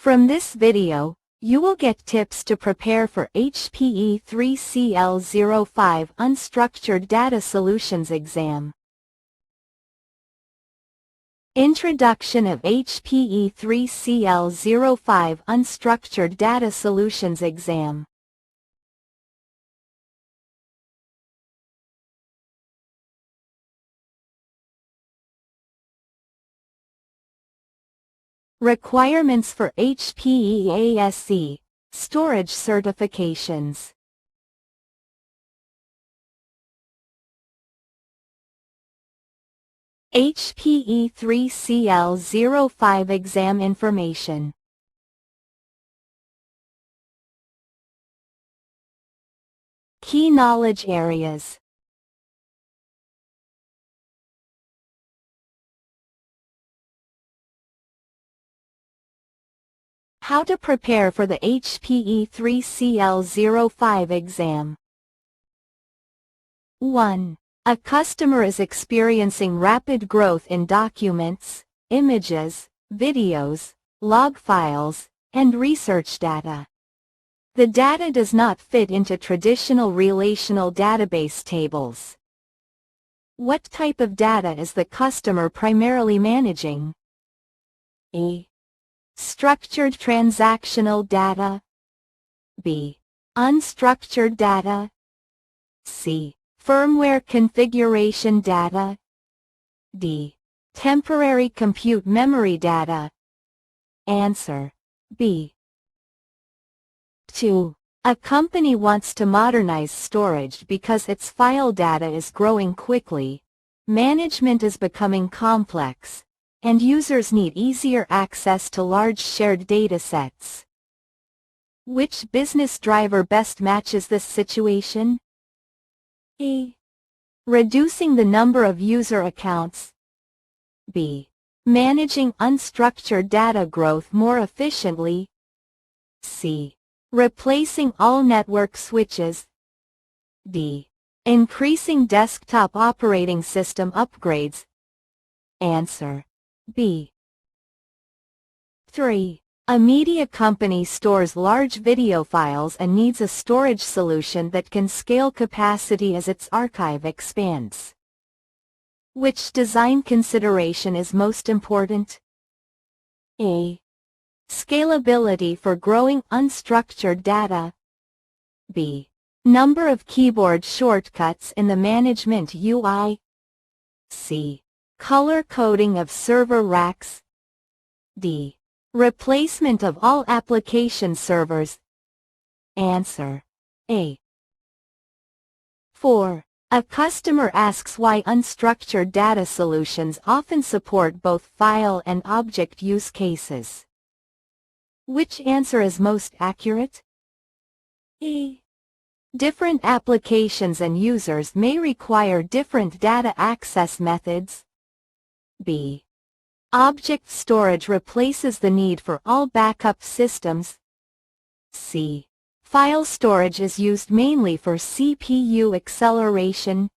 From this video, you will get tips to prepare for HPE3-CL05 Unstructured Data Solutions exam. Introduction of HPE3-CL05 Unstructured Data Solutions exam. Requirements for HPE storage certifications. HPE3-CL05 exam information. Key knowledge areas. How to prepare for the HPE3-CL05 exam. 1. A customer is experiencing rapid growth in documents, images, videos, log files, and research data. The data does not fit into traditional relational database tables. What type of data is the customer primarily managing? A. Structured transactional data. B. Unstructured data. C. Firmware configuration data. D. Temporary compute memory data. Answer: B. 2. A company wants to modernize storage because its file data is growing quickly, management is becoming complex, and users need easier access to large shared datasets. Which business driver best matches this situation? A. Reducing the number of user accounts. B. Managing unstructured data growth more efficiently. C. Replacing all network switches. D. Increasing desktop operating system upgrades. Answer: B. 3. A media company stores large video files and needs a storage solution that can scale capacity as its archive expands. Which design consideration is most important? A. Scalability for growing unstructured data. B. Number of keyboard shortcuts in the management UI. C. Color coding of server racks. D. Replacement of all application servers. Answer: A. 4. A customer asks why unstructured data solutions often support both file and object use cases. Which answer is most accurate? A. Different applications and users may require different data access methods. B. Object storage replaces the need for all backup systems. C. File storage is used mainly for CPU acceleration.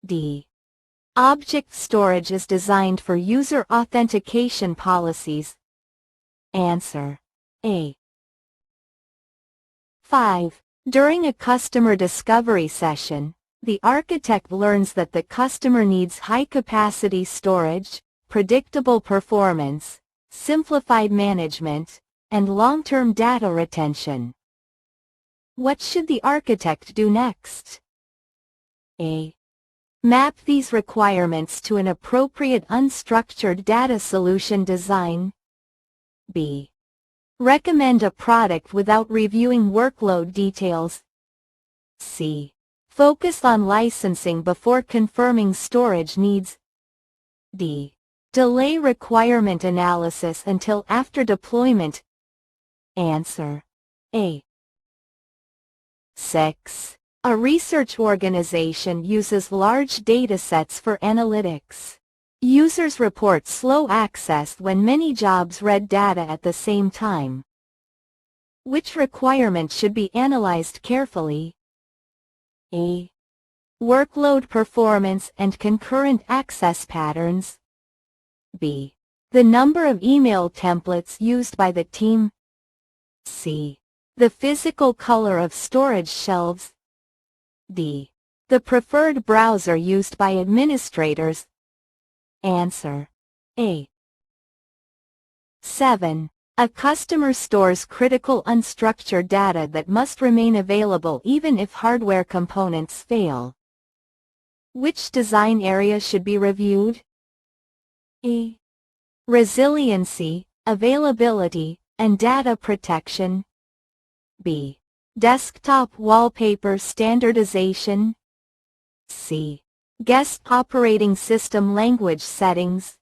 D. Object storage is designed for user authentication policies. Answer: A. 5. During a customer discovery session, the architect learns that the customer needs high-capacity storage, predictable performance, simplified management, and long-term data retention. What should the architect do next? A. Map these requirements to an appropriate unstructured data solution design. B. Recommend a product without reviewing workload details. C. Focus on licensing before confirming storage needs. D. Delay requirement analysis until after deployment. Answer: A. 6. A research organization uses large datasets for analytics. Users report slow access when many jobs read data at the same time. Which requirement should be analyzed carefully? A. Workload performance and concurrent access patterns. B. The number of email templates used by the team. C. The physical color of storage shelves. D. The preferred browser used by administrators. Answer. A. 7. A customer stores critical unstructured data that must remain available even if hardware components fail. Which design area should be reviewed? A. Resiliency, availability, and data protection. B. Desktop wallpaper standardization. C. Guest operating system language settings.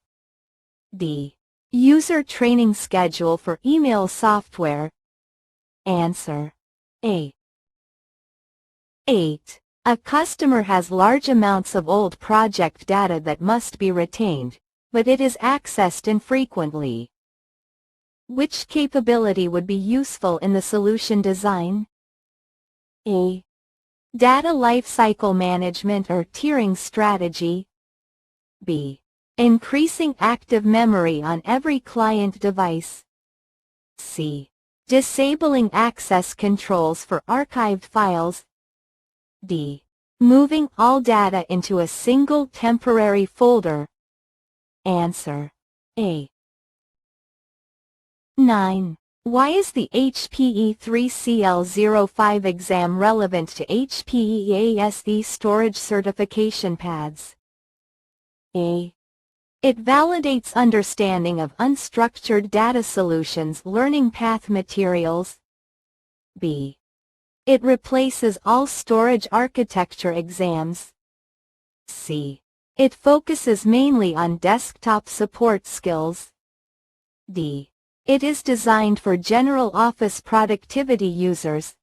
D. User training schedule for email software. Answer. A. 8. A customer has large amounts of old project data that must be retained, but it is accessed infrequently. Which capability would be useful in the solution design? A. Data lifecycle management or tiering strategy. B. Increasing active memory on every client device. C. Disabling access controls for archived files. D. Moving all data into a single temporary folder. Answer. A. 9. Why is the HPE3-CL05 exam relevant to HPE ASE storage certification paths? A. It validates understanding of unstructured data solutions learning path materials. B. It replaces all storage architecture exams. C. It focuses mainly on desktop support skills. D. It is designed for general office productivity users.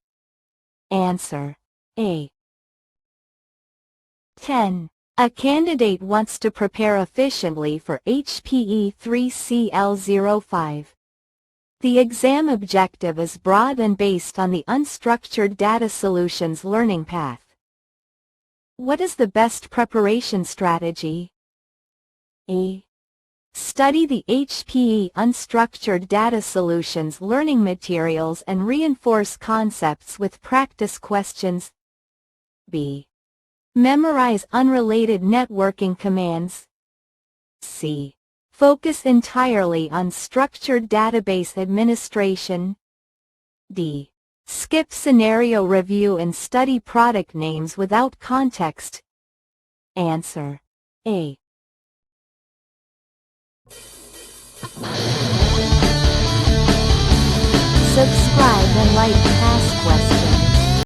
Answer. A. 10. A candidate wants to prepare efficiently for HPE3-CL05. The exam objective is broad and based on the Unstructured Data Solutions learning path. What is the best preparation strategy? A. Study the HPE Unstructured Data Solutions learning materials and reinforce concepts with practice questions. B. Memorize unrelated networking commands. C. Focus entirely on structured database administration. D. Skip scenario review and study product names without context. Answer. A. Subscribe and like past questions.